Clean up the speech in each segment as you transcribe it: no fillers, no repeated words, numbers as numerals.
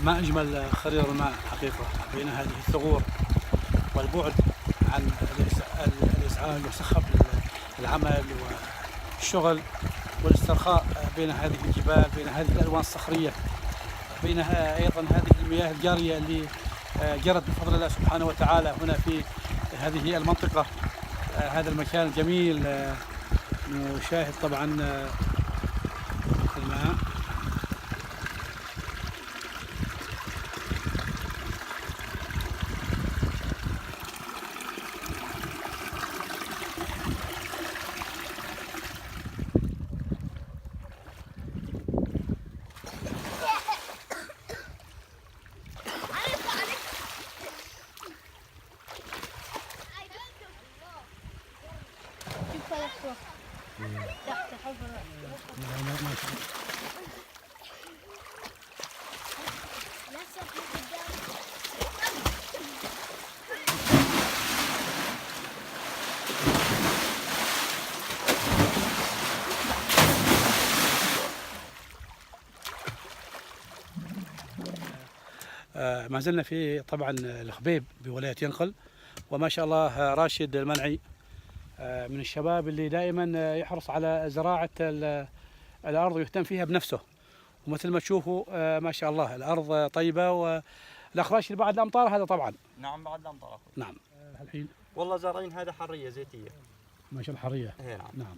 ما أجمل خرير الماء حقيقة بين هذه الثغور والبعد عن الإزعاج وسخف العمل والشغل والاسترخاء بين هذه الجبال، بين هذه الألوان الصخرية، بين أيضا هذه المياه الجارية اللي جرت بفضل الله سبحانه وتعالى هنا في هذه المنطقة. هذا المكان الجميل نشاهد طبعا الماء. ما زلنا في طبعا الخبيب بولاية ينقل، وما شاء الله راشد المنعي من الشباب اللي دائما يحرص على زراعة الأرض ويهتم فيها بنفسه. ومثل ما تشوفوا ما شاء الله الأرض طيبة. والأخ راشد بعد الأمطار هذا طبعا. نعم بعد الأمطار أخوي. نعم. الحين والله زارعين هذا حرية زيتية. ما شاء الله حرية. إيه نعم. نعم.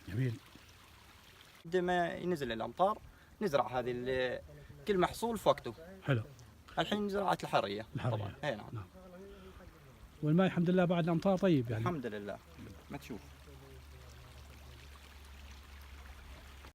جميل. عندما ينزل الأمطار نزرع هذه كل محصول في وقته. حلو. الحين زراعة الحرية. الحرية. إيه نعم. والماء الحمد لله بعد الأمطار طيب يعني. الحمد لله. ما تشوف.